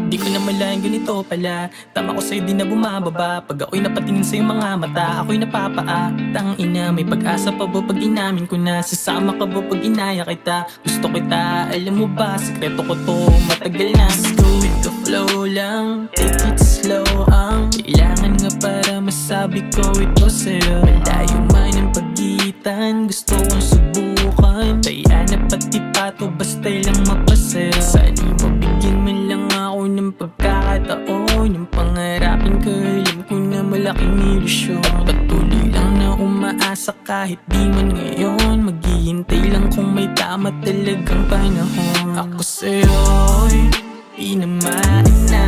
Di ko na malayan ganito pala. Tama ko sa'yo di na bumababa. Pag ako'y napatingin sa'yo mga mata, ako'y napapaa. Tangina, may pag-asa pa ba pag inamin ko na? Sasama ka ba pag inaya kita? Gusto kita, alam mo ba? Sekreto ko to, matagal na. Let's go with the flow lang, take it slow ang kailangan nga para masabi ko ito sa'yo. Malayo man ang pagitan, gusto kong subukan. Kaya na pati pato, basta lang mapasaya. Sana'y mabigyan man lang ako ng pagkakataon. Yung pangarapin ko, alam ko na malaking ilusyon. Patuloy lang na umaasa kahit di man ngayon. Maghihintay lang kung may tama talagang panahon. Ako sa'yo'y di naman na,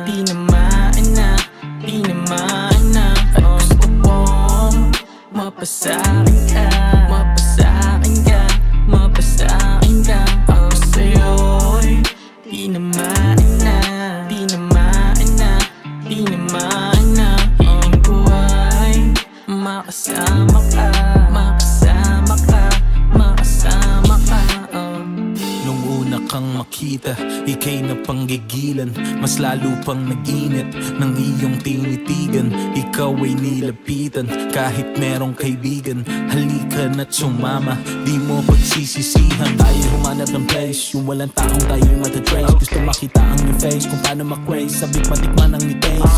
di naman na, di naman na. At gusto kong mapasakin ka, mapasakin ka, mapasakin ka. Ako sa'yo'y di naman na, di naman na, di naman na. Ang buhay makasama ka, makasama ka, makasama ka. Nung una kang makita, ika'y napanggigilan. Mas lalo pang nag-init ng iyong tinitigan. Ikaw ay nilapitan kahit merong kaibigan. Halika na't sumama, di mo pagsisisihan. Tayo humanap ng place, yung walang taong tayo'y matatrace. Gusto makita ang new face, kung paano makraze. Sabik matikman ang ni-taste.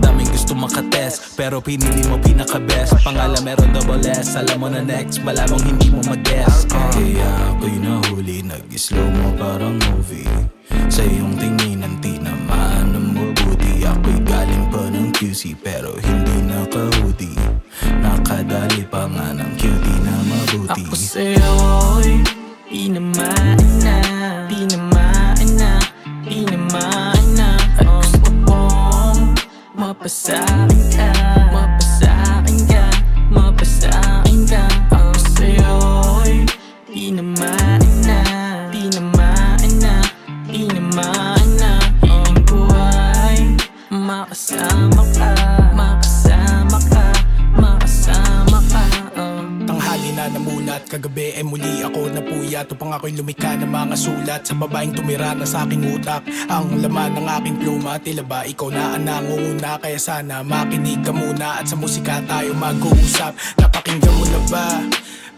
Daming gusto makatest, pero pinili mo pinaka-best. Pangalan meron double S, alam mo na next, malamang hindi mo mag-guess. Kaya ako'y nahuli, nag-slow mo parang movie. Sa iyong tingin ang tinamaan ng mabuti. Ako'y galing pa ng QC pero hindi naka-hoodie. Nakadali pa nga ng cutie na mabuti. Ako sa'yo'y di naman na, di naman na, di naman na. At gusto kong mapasakin ka, mapasakin ka, mapasakin ka. Ako sa'yo'y di naman na, di naman na, di naman na. Ang buhay makasama ka, makasama ka, makasama ka. Tanghali na namulat, kagabi ay muli ako napuyat. Upang ako'y lumika ng mga sulat sa babaeng tumira na sa aking utak. Ang laman ng aking pluma, tila ba ikaw na ang nangunguna? Kaya sana makinig ka muna at sa musika tayo mag-uusap. Napakinggan mo na ba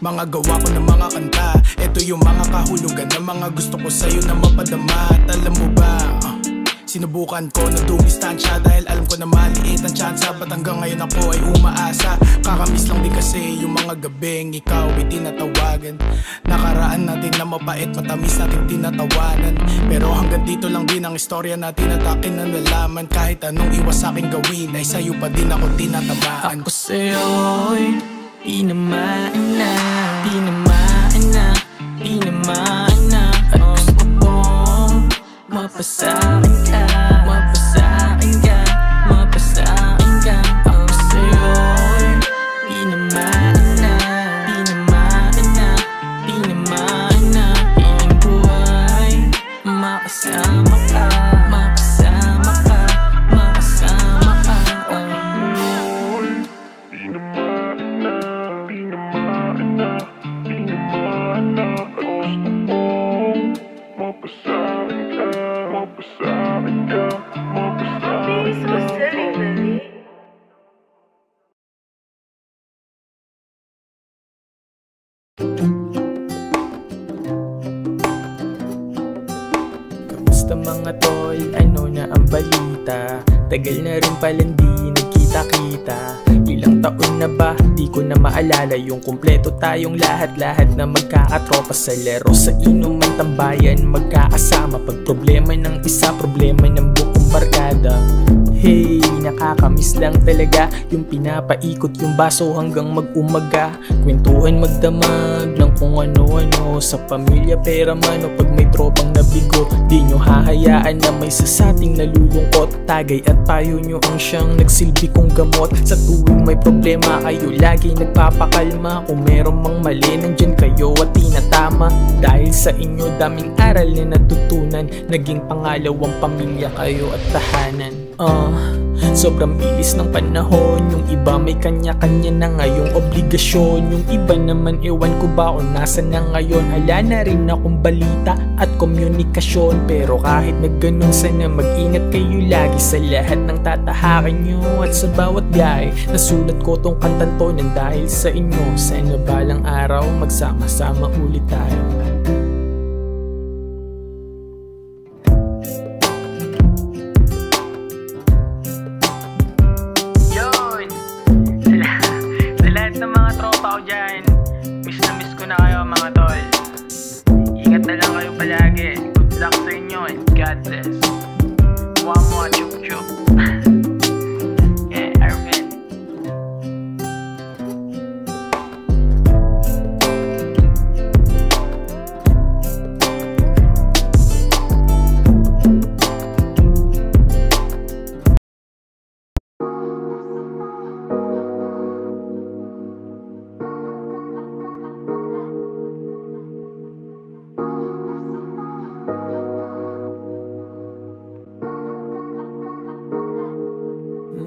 mga gawa ko ng mga kanta? Ito yung mga kahulugan ng mga gusto ko sa'yo na mapadama. At alam mo ba, sinubukan ko na dumistansya dahil alam ko na maliit ang tsansa. Ba't hanggang ngayon ako ay umaasa? Kakamiss lang din kasi yung mga gabing ikaw ay tinatawagan. Nakaraan natin na mapait, matamis natin tinatawanan. Pero hanggang dito lang din ang istorya natin at akin na nalaman. Kahit anong iwas aking gawin ay sa'yo pa din ako tinatamaan. Ako sa'yo'y di naman na, di naman na, di naman na. At gusto kong mapasakin ka, mapasakin ka, mapasakin ka. Ako sa'yo'y di naman na, di naman na, di naman na. Ang buhay makasama ka, makasama ka, makasama ka. Di naman na, di naman na, di naman na. At gusto kong mapasakin ka, mapasakin mga tol, ano na ang balita? Tagal na rin palang di nagkita-kita. Ilang taon na ba, di ko na maalala. Yung kumpleto tayong lahat-lahat na magkakatropa sa laro. Sa inuman tambayan, magkakasama. Pag problema ng isa, problema ng buong barkada. Hey, nakakamiss lang talaga yung pinapaikot yung baso hanggang mag-umaga. Kwentuhan magdamag ng kung ano-ano sa pamilya, pera man o pag may tropang nabigo. Di nyo hahayaan na may sasating nalulungkot. Tagay at payo nyo ang siyang nagsilbi kong gamot. Sa tuwing may problema kayo lagi nagpapakalma. Kung meron mang mali, nandyan kayo at tinatama. Dahil sa inyo daming aral na natutunan. Naging pangalawang pamilya kayo at tahanan. Sobrang bilis ng panahon. Yung iba may kanya-kanya na ngayong obligasyon. Yung iba naman ewan ko ba kung nasan na ngayon. Hala na rin akong balita at komunikasyon. Pero kahit na ganun, sana mag-ingat kayo lagi sa lahat ng tatahakan nyo. At sa bawat biyahe, nasulat ko tong kantang to nang dahil sa inyo. Sana balang araw magsama-sama ulit tayo. Ingat na lang kayo palagi. Good luck sa inyo and God bless. One more chup-chup. Yeah, Arvin.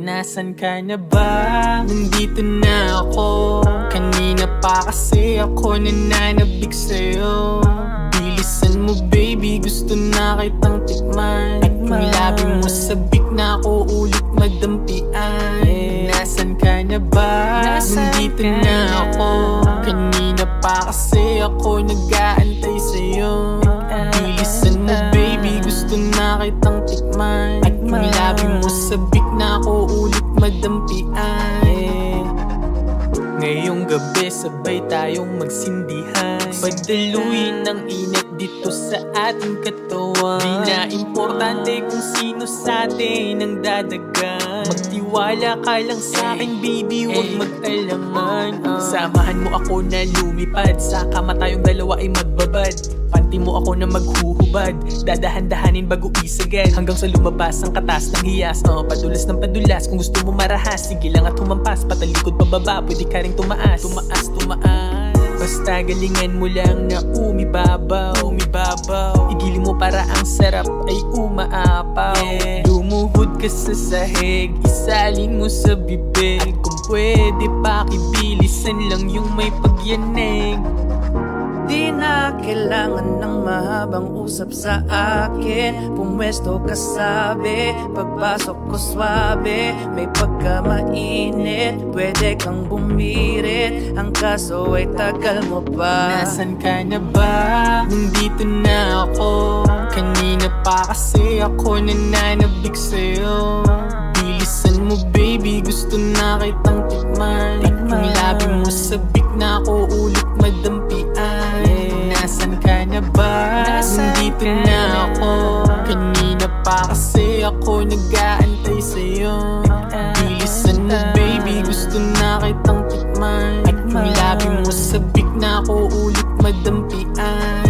Nasaan ka na ba? Nandito na ako. Kanina pa kasi ako nananabik sa'yo. Bilisan mo baby, gusto na kitang tikman. At yung labi mo sabik na ako ulit madampian. Nasaan ka na ba? Nandito na ako. Kanina pa kasi ako nag-aantay sa'yo. Bilisan mo baby, gusto na kitang tikman. At yung labi mo sabik na ako ulit madampian. Ngayong gabi sabay tayong magsindihan. Pagdaluin ng init dito sa ating katawan. Di na importante kung sino sa atin ang dadagan. Magtiwala ka lang sa'kin baby, huwag mag-alaman. Samahan mo ako na lumipad. Sa kama tayong dalawa ay magbabad. Panty mo ako na maghuhubad. Dadahan-dahanin bago isagad. Hanggang sa lumabas ang katas ng hiyas. Padulas ng padulas. Kung gusto mo marahas, sige lang at humampas. Patalikod pababa, pwede ka rin tumaas. Tumaas. Basta galingan mo lang na umibabaw. Igili mo para ang sarap ay umaapaw. Lumuhod ka sa sahig, isalin mo sa bibig. Kung pwede pakibilisan lang yung may pagyanig. Di na kailangan ng mahabang usap sa akin. Pumwesto ka sabi, pagpasok ko swabe. May pagkamainit, pwede kang bumirit. Ang kaso ay tagal mo pa. Nasaan ka na ba? Nandito na ako. Kanina pa kasi ako nananabik sa'yo. Bilisan mo baby, gusto na kitang tikman. At yung labi mo sabik na ako ulit madampian. Nasaan ka na ba? Nandito na ako. Kanina pa kasi ako nag-aantay sa'yo. Bilisan mo baby, gusto na kitang tikman. At yung labi mo sabik na ako ulit madampian.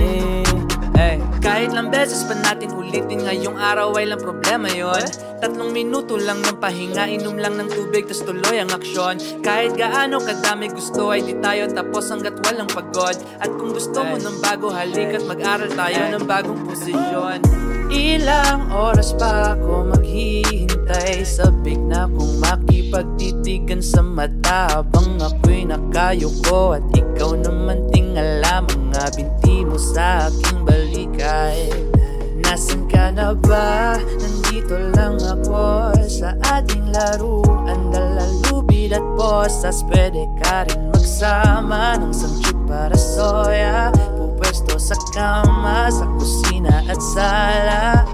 Kahit lang beses pa natin ulitin, ngayong araw ay lang problema yon. 3 minuto lang ng pahinga, inom lang ng tubig, tas tuloy ang aksyon. Kahit gaano kadami gusto ay di tayo tapos hanggat walang pagod. At kung gusto mo ng bago, halika't mag-aral tayo ng bagong posisyon. Ilang oras pa ako maghihintay, sabik na kong makipagtitigan sa mata. Habang ako'y nakayuko at ikaw naman tingala mga binti mo sa aking balikat. Nasaan ka na ba? Nandito lang ako sa ating laruan. Dalalubid at posas, pwede ka rin magsama ng sanchuk para soya. Pupwesto sa kama, sa kusina at sala.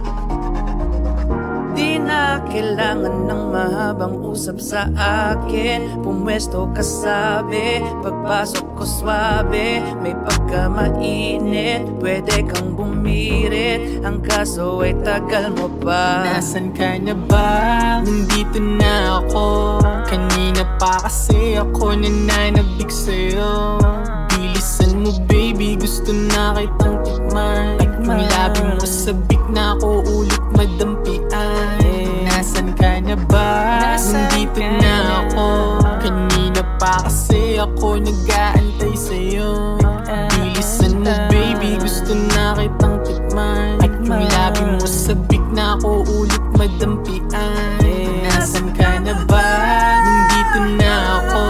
kailangan ng mahabang usap sa akin. Pumwesto ka sabi, pagpasok ko swabe. May pagkamainit, pwede kang bumirit. Ang kaso ay tagal mo pa. Nasaan ka na ba? Nandito na ako. Kanina pa kasi ako nananabig sa'yo. Bilisan mo baby, gusto na kitang tikman. Kung labi mo sabik na ako ulit madampian. Nasaan ka na ba? Nandito na ako. Kanina pa kasi ako nag-aantay sa'yo. Bilisan mo baby, gusto na kitang tikman. Kung labi mo sabik na ako ulit madampian. Nasaan ka na ba? Nandito na ako.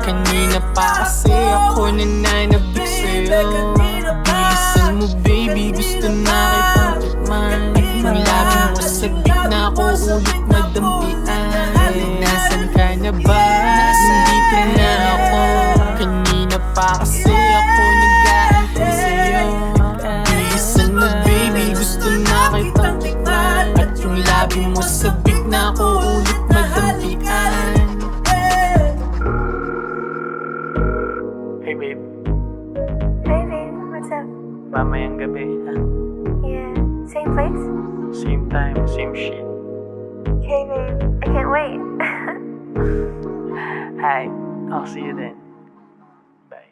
Kanina pa kasi ako nananabik sa'yo. Bilisan mo baby, gusto na kitang tikman. Kung labi mo sabik na ako ulit madampian. Nasaan ka na ba? Nandito na ako. Kanina pa kasi ako nag-aantay sa'yo. Bilisan mo baby, gusto na kitang tikman. At yung labi mo sabik na ako ulit madampian. Hey babe, Hey babe, what's up? mamayang gabi, ha? Yeah, same place? Same time, same shit. Okay babe, I can't wait. Hi, I'll see you then. Bye.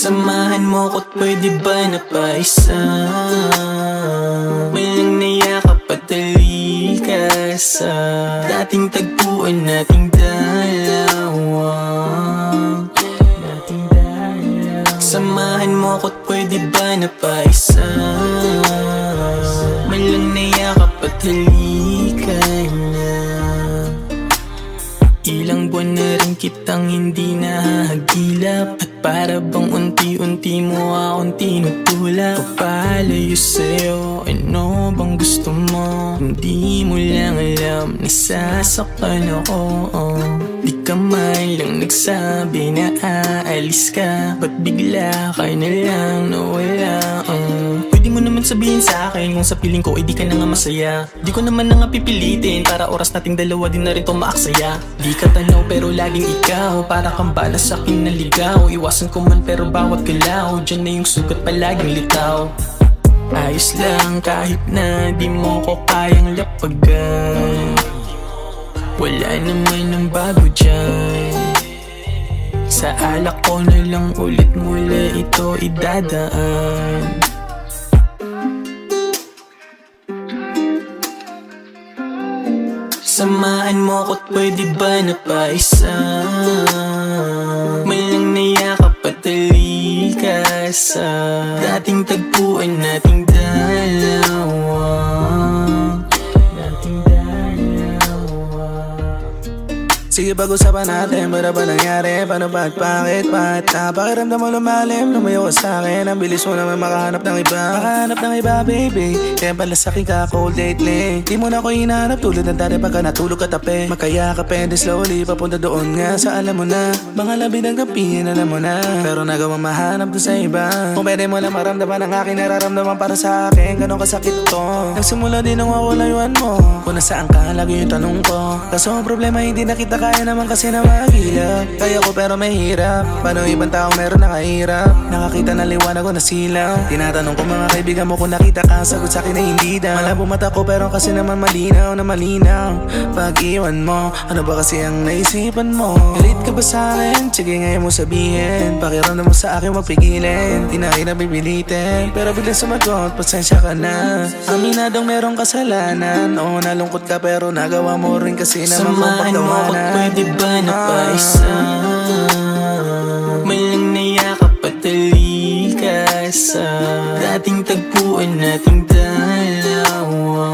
Samahan mo ko't pwede ba na paisa? Walang nayakap at ka sa dating tagpuan nating dalawa. Samahan mo ko't pwede ba na paisa? Walang nayakap at ka na. Ilang buwan na rin kitang hindi nahagilap. At para bang unti-unti mo akong tinutulak. Papalayo sa'yo, ano bang gusto mo? Hindi mo lang alam, nasasaktan ako. Di ka man lang nagsabi na aalis ka. Ba't bigla ka na lang nawala? Pwede mo naman sabihin sa akin kung sa piling ko ay di ka na nga masaya. Di ko naman na nga pipilitin para oras nating dalawa din na rin tumaaksaya. Di ka tanaw pero laging ikaw, para kang bala sa akin na ligaw. Iwasan ko man pero bawat galaw, dyan na yung sugat palaging litaw. Ayos lang kahit na di mo ko kayang lapagan. Wala naman ang bago dyan. Sa alak ko na lang ulit mula ito idadaan. Samahan mo ko't pwede ba na paisa? Malang nayakap at ka sa dating tagpuan nating dalawa. Sige pag-usapan natin, para ba nangyari? Paano ba't bakit? Ba't napakiramdam mo lumalim? Lumayo ka sa'kin, ang bilis mo naman makahanap ng iba. Makahanap ng iba baby, kaya pala sa'kin ka cold lately. Di mo na ako hinahanap tulad ng dati pagka natulog ka tabi. Magkayakap and slowly papunta doon nga sa alam mo na. Mga labi ng gabihin alam mo na, pero nagawa mahanap doon sa iba. Kung pwede mo lang maramdaman ang aking nararamdaman para sa akin, ganun kasakit to. Nagsimula din nung wawalayuan mo, kung nasaan ka lagi yung tanong ko. Kaso ang problema hindi na kita kaya naman kasi na mahirap. Kaya ko pero mahirap. Paano ibang tao meron nakahirap? Nakakita na liwanag ko na silaw. Tinatanong ko mga kaibigan mo kung nakita ka, sagot sa'kin na hindi daw. Malabo mata ko pero kasi naman malinaw na malinaw. Pag-iwan mo, ano ba kasi ang naisipan mo? Galit ka ba sa'kin? Sige ngayon mo sabihin. Pakiramdam mo sa akin wag pigilin. Di na rin napipilitin, pero biglang sumagot, pasensya ka na. Aminadong merong kasalanan. Oo nalungkot ka pero nagawa mo rin kasi naman mapagtawanan. Pwede ba na paisa? Malang nayakap at ka sa dating tagpuan nating dalawa.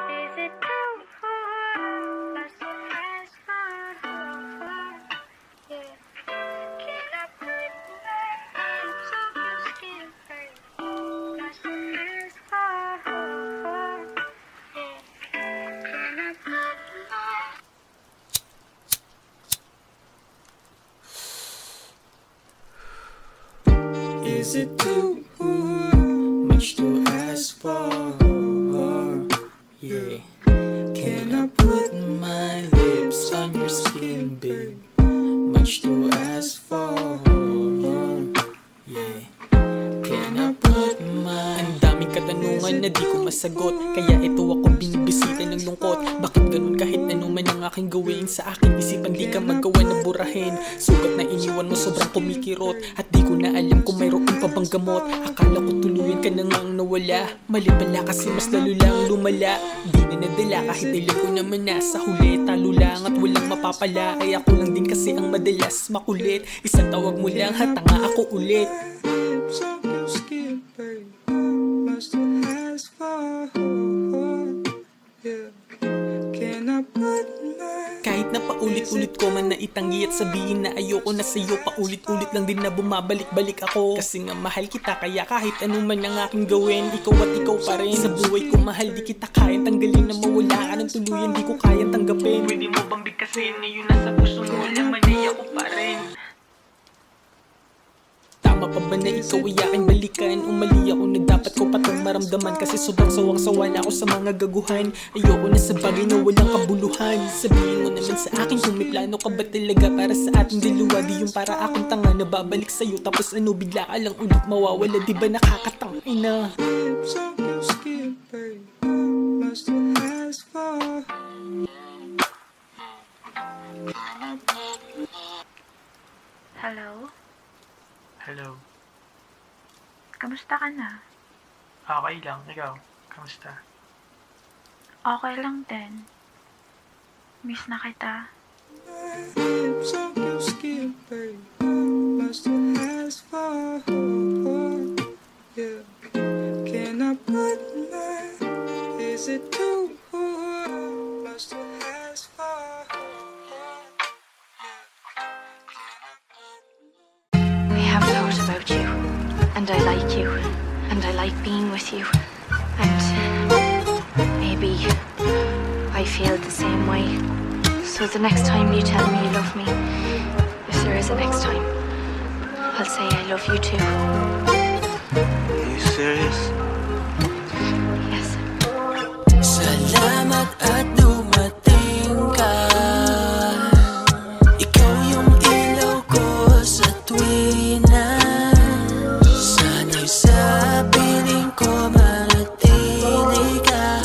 Is it too far Is it too much to ask for? Yeah. Can I put my lips on your skin, babe? Much to ask for. Yeah. Can I put my... Ang daming katanungan na di ko masagot, kaya ito ako binibisita ng lungkot. Bakit ganun kahit ano man ang aking gawin? Sa aking isipan di ka magawa na burahin. Sugat na iniwan mo sobrang kumikirot, at di ko na alam kung mayroon pa bang gamot. Akala ko tuluyan ka na ngang nawala, mali pala kasi mas lalo lang lumala. Di na nadala kahit alam ko naman na sa huli talo lang at walang mapapala. Ay ako lang din kasi ang madalas makulit. Isang tawag mo lang hatanga ako ulit. Kahit na paulit-ulit ko man na itanggi at sabihin na ayoko na sa'yo, paulit-ulit lang din na bumabalik-balik ako. Kasi nga mahal kita, kaya kahit ano man ang aking gawin, ikaw at ikaw pa rin. Sa buhay ko mahal, di kita kayang tanggalin. Na mawala ka ng tuluyan, di ko kayang tanggapin. Pwede mo bang bigkasin na yun nasa puso mo, alam mali ako pa rin. Tama pa ba na ikaw ay aking balikan? Umali ako na dapat ko pa itong maramdaman, kasi sobrang sawang-sawa na ako sa mga gaguhan. Ayoko na sa bagay na walang kabuluhan. Sabihin mo naman sa akin kung may plano ka ba talaga para sa ating dalawa. Di yung para akong tanga na babalik sa'yo, tapos ano bigla ka lang ulit mawawala. Di ba nakakatangina? Hello? Hello. Kamusta ka na? Okay lang. Ikaw? Kamusta? Okay lang din. Miss na kita. I have thought about you, and I like you, and I like being with you, and maybe I feel the same way. So the next time you tell me you love me, if there is a next time, I'll say I love you too. Are you serious? Yes. Salamat at dumating ka. Ikaw yung ilaw ko sa tuwina. Sana'y sa piling ko manatili ka.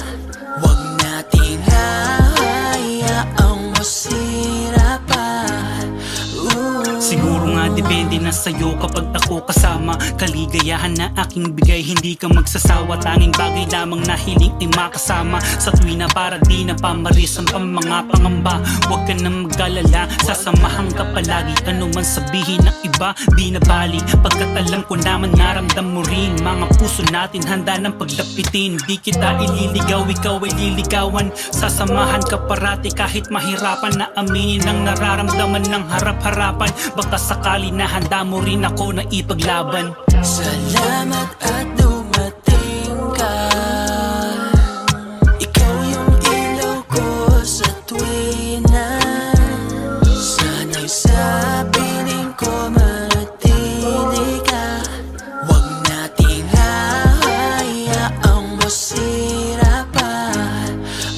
Huwag nating hahayaang masira pa. Siguro nga depende na sa'yo kapag ako kasama. Kaligayahan na aking bigay, hindi ka magsasawa. Tanging bagay lamang na hiling ay makasama. Sa tuwina para di na pamarisan pa mga pangamba. Huwag ka na mag-alala, sasamahan ka palagi. Ano man sabihin ng iba, di na bali. Pagkat alam ko naman naramdam mo rin. Mga puso natin handa ng paglapitin. Di kita ililigaw, ikaw ay liligawan. Sasamahan ka parati kahit mahirapan na aminin ang nararamdaman ng harap-harapan. Baka sakali na handa mo rin ako na ipaglaban. Salamat at dumating ka. Ikaw yung ilaw ko sa tuwina. Sana'y sa piling ko manatili ka. Huwag nating hahayaang masira pa.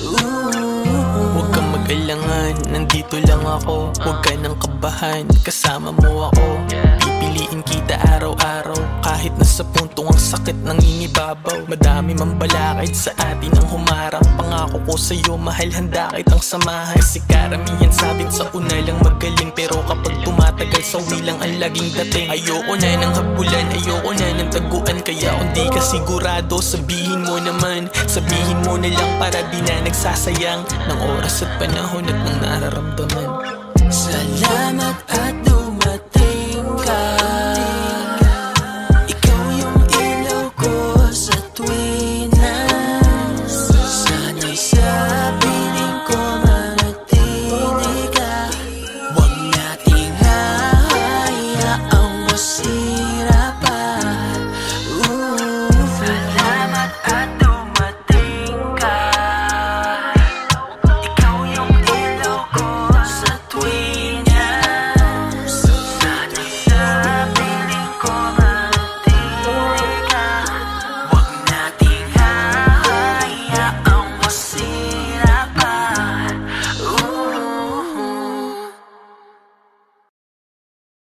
Huwag kang mag-alangan, nandito lang ako. Huwag ka nang kabahan, kasama mo ako. Pipiliin kita araw-araw, kahit nasa puntong ang sakit ng inibabaw. Madami mang balakid sa atin ang humarap. Pangako ko sa'yo, mahal, handa kitang samahan. Kasi karamihan sabi sa una lang magaling, pero kapag tumatagal sa wilang ang laging dating. Ayoko na ng habulan, ayoko na ng taguan. Kaya kung di ka sigurado, sabihin mo naman. Sabihin mo na lang para di na nagsasayang ng oras at panahon at ng nararamdaman. Salamat at